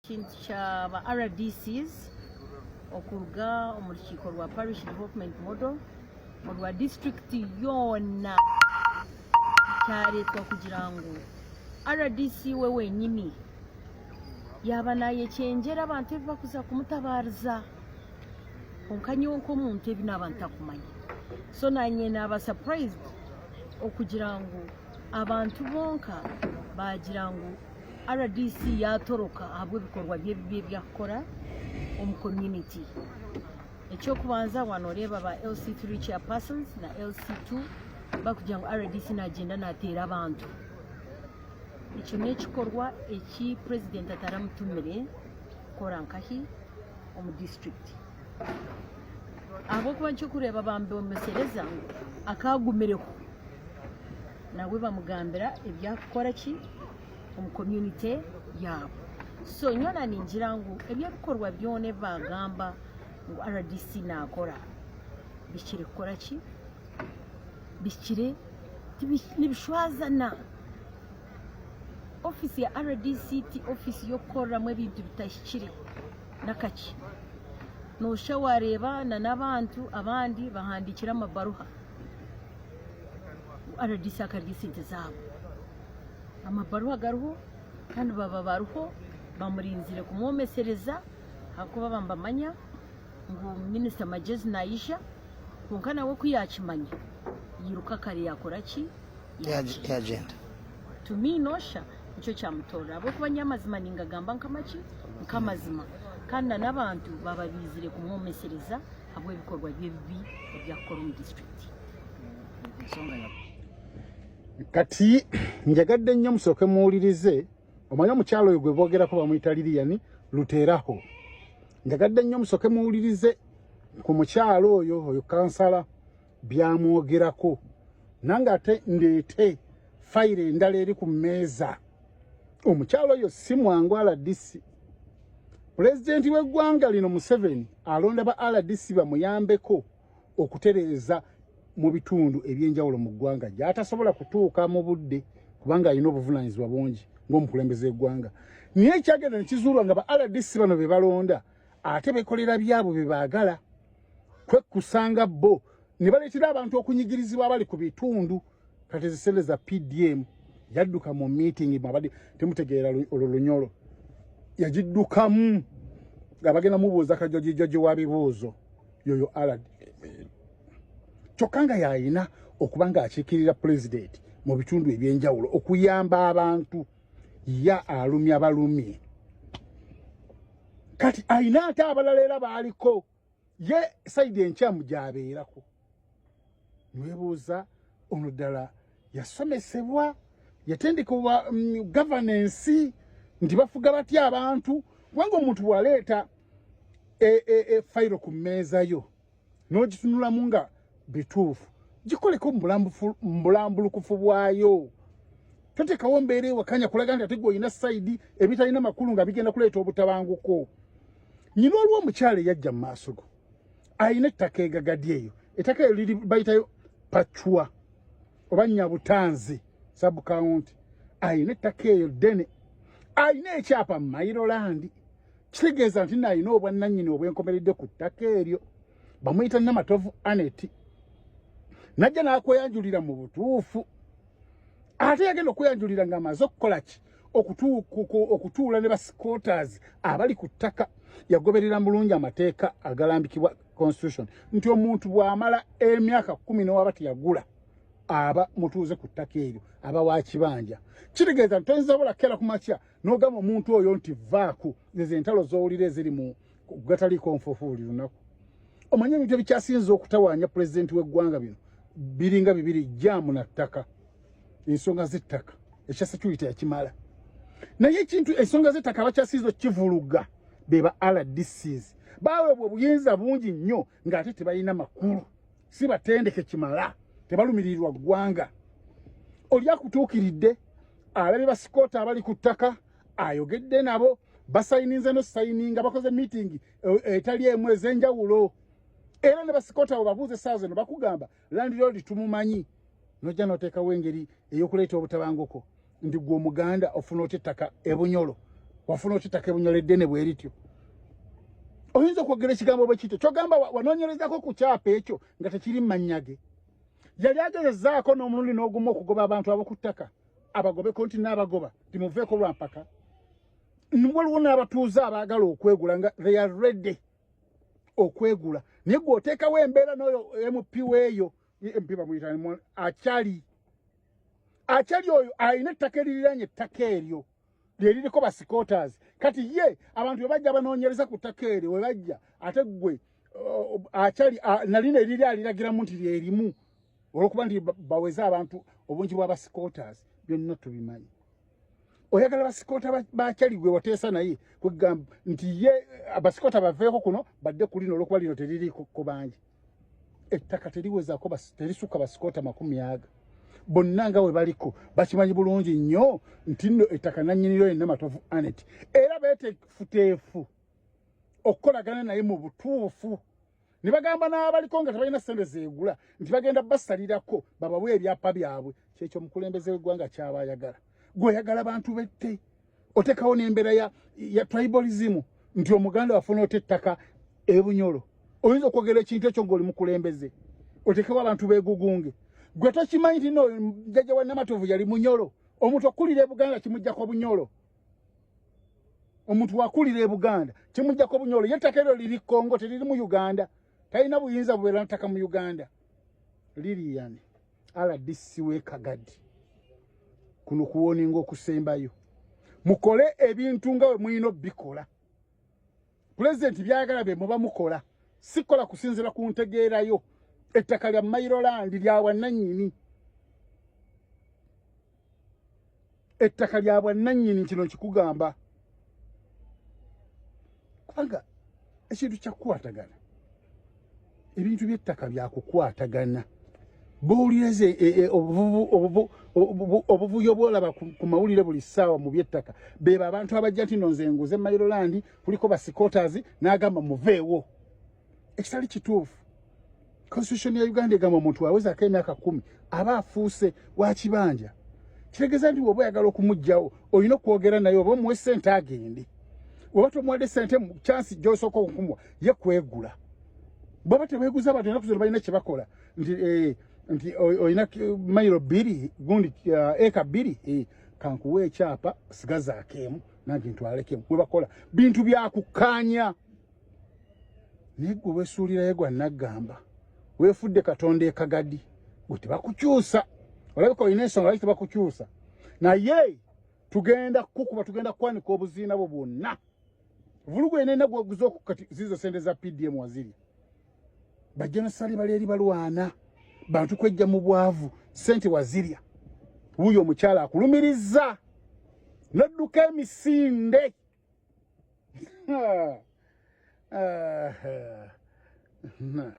kintu kyaba RDCs okuruga mu rukiiko rwa Parish Development Model mu rwa district yona kyaletwa kugira ngu RDC we wenyini yaba naye chenjera abantu ebibakuza kumutabariza onkanyo nk'omuntu ebi n'abantu akumanya so nanye naba surprised okugira ngu abantu bonka bagira ngu RDC yatoroka ahabwe bikorwa bye byakora omu community. Ekyokubanza wanoreba ba LC3 chairpersons na LC2 bakugira ngu RDC n'agenda nateera abantu. Ekyo n'ekikorwa eki president ataramutumire kora nkahi omu district. Abo kuba nkyukureba bambe omusereza akagumireho nawe bamugambira ebyakukora ki omu community yabo. So nyona ningira ngu ebyabikorwa byone bagamba ngu RDC nakora bikire kukora ki bikire nibishwazana. Office ya RDC ti office yokukoreramu ebintu bitashikire nakaki nosha wareba n'abantu abandi bahandikira amabaruha RDC akarya sente zabo amabaruha garuho kandi baba baruho bamurinzire kumwomesereza hakuba bambamanya ngo Minister Majezi Naisha konka nawe kuyakimanya yiruka kare yakora ki agenda to me nosha icyo cyamutora abo kuba nyamazima ningagamba nkamazima kandi n'abantu baba bizire kumwomesereza habwe bikorwa bibi byakora mu district. Kati njagadde nnyo musooke muwulirize omanya omukyalo oyo gwe boogerako bamuyita Lilian Luteraho. Njagadde nnyo musooke muwulirize ku mukyalo oyo kansala byamwogerako nange ate ndeete fayire endala eri ku mmeeza. Omukyalo oyo si mwangu RDC. Pulezidenti w'eggwanga lino Museveni alonda ba RDC bamuyambeko okutereeza mu bitundu ebyenjawulo mu ggwanga gy'atasobola kutuuka mu budde kubanga alina obuvunaanyizibwa bungi ng'omukulembeze w'eggwanga. Naye ekyagenda ne kizuulwa nga ba RDC bano be balonda ate bekolera byabo bye baagala kwekusanga bo ne baleetera abantu okunyigirizibwa abali ku bitundu. Kati eziseere za PDM yadduka mu meeting mwabadde temutegeera Lunyolo yagiddukamu nga bagenda mubuuza kajoji wa bibuuzo yoyo RDC. Kyokka nga yalina okuba nga akiikirira president mu bitundu ebyenjawulo okuyamba abantu ya alumya balumye. Kati alina ate abalala era baaliko ye saidi enkyamu gy'abeerako. Niwebuuza ono ddala yasomesebwa yatendekebwa governance nti bafuga batya abantu kubanga omuntu bw'aleeta fayiro ku mmeeza yo n'ogitunulamu nga bituufu gikoleko mbulambulukufu bwayo. Totekawo mbeera ewakanya kulaga nti ate gwe olina sayidi ebitalina makulu nga bigenda kuleeta obutabanguko. Nyina olw'omukyala eyajja mu maaso go alina ettaka egagadye eyo ettaka eyo liri bayitayo Pachua oba Nyabutanzi sub county. Alina ettaka eyo ddene alina ekyapa Mayiroland kitegeeza nti nalina obwannannyini obwenkomeredde ku ttaka eryo bamuyita Namatovu Aneti. Najja n'akweyanjulira mu butuufu ate yagenda okweyanjulira ng'amaze okukola ki okutuula ne basquatters abali ku ttaka. Yagoberera mulungi amateeka agalambikibwa constitution nti omuntu bw'amala emyaka 10 n'owaba teyagula aba mutuuze ku ttaka eryo aba wa kibanja. Kitegeeza nti toyinza bula kera ku makya n'ogamba omuntu oyo nti vaaku ezo entalo z'owulira eziri mu gataliiko nfuufuuli lunaku. Omanye ebintu ebikyasinza okutawaanya pulezidenti w'eggwanga bino biringa bibiri jaamu na ttaka. Ensonga z'ettaka ekya security yakimala. Naye ekintu ensonga z'ettaka abakyasinza okivuluga be ba RDCs baweebwa obuyinza bungi nnyo ng'ate tebalina makulu si batendeke kimala tebalumiririrwa ggwanga. Oli akutuukiridde alabye basikota abali ku ttaka ayogedde nabo basayininze no sayininga bakoze meeting etali emu ez'enjawulo era ne basikota abo babuuze essaawa zino bakugamba landlord tumumanyi nojja n'oteekawo engeri ey'okuleeta obutabanguko ndi gwe omuganda ofuna oti ettaka e Bunyolo wafuna otitaka Bunyoro eddene bwerityo oyinza okwogera ekigambo bwe kityo kyogamba wanoonyerezako ku kyapa ekyo nga tekiri mmannyage yali agezezaako n'omulundi n'ogumu okugoba abantu abokuttaka abagobeko nti n'abagoba timuveeko lwampaka waliwo n'abatuuze abaagala okwegula nga they are ready okwegula naye gwe oteekawo embeera n'oyo MP weeyo MP bamuyitani akyali oyo alina ettaka eririraanye ettaka eryo lyeririko basikooters kati ye abantu bwe bajja banoonyereza ku ttaka eryo we bajja ate gwe akyali nalina eriri aliragiramu nti lyerimu olwokuba nti baweze abantu obungi bw'abasikooters byonna tubimanyi oyagala basikoota bakyali gwe wateesa naye kwegamba nti ye abasikoota baveeko kuno badde ku lino olwokuba lino teririiko bangi ettaka teriwezaako terisukka basikoota 100 bonna nga we baliko bakimanyi bulungi nnyo nti nno ettaka nannyiniro yenna Matovu Anet era beeteefuteefu okukolagana naye mu butuufu ne bagamba n'abaliko nga tebalina ssente zeegula nti bagenda basalirako babawe ebyapa byabwe kyekyo omukulembeze w'eggwanga kyaba ayagala gw'oyagala bantu bette otekawo n'embeera ya tribalism nti omuganda wafuna ote ettaka Bunyoro oyinza okwogera ekintu ekyo ng'oli mukulembeze otekawo abantu beegugunge gwe tokimanyi nti no jjajja wa Namatovu yali Munyoro omuntu akulira Buganda kimujjako Bunyoro omuntu wakulira Buganda kimujjako Bunyoro ye ettaka eryo liri Congo teriri mu Uganda talina buyinza bubeera ntaka mu Uganda Lilian RDC we Kagadi kuno kuwoninga okusembayo mukole ebintu nga we mwino bikola President byagala be muba mukola sikola kusinzira ku ntegeerayo ettaka lya Mairoland lya bwannannyini ettaka lya bwannannyini kino kikugamba kubanga ekintu kyakukwatagana ebintu by'ettaka byakukwatagana bowulireze obuvuyo bwolaba ku mawulire buli ssaawa mu by'ettaka beba abantu abajja nti nonze nguze Mairoland kuliko basikooters n'agamba muveewo ekitali kituufu Constitution ya Uganda egamba omuntu awezaako emyaka 10 aba afuuse wa kibanja kitegeeza nti bw'oba oyagala okumugjawo olina okwogera naye oba omuwe ssente agende oba tomuwadde ssente mu chansi gy'osooka okumuwa ye kwegula bw'aba tebeeguza abantu ennaku zino balina kye bakola nti olina mayiro 2 gundi eka 2 kankuwa ekyapa sigazaako emu nange ntwaleko emu we bakola bintu byakukkaanya naye gwe weesuulirayo gwa naggamba weefudde Katonda ekagadi gwe tebakukyusa olabika olina ensonga lwaki tebakukyusa naye tugenda kukuba tugenda kwanika obuziina bwo bwonna vulugu yenna gweguza okukati zizo sente za PDM waziri bajenosali bali eri balwana bantu kwejja mu bwavu sente wazirya wuyo omukyala akulumiriza nadduka emisinde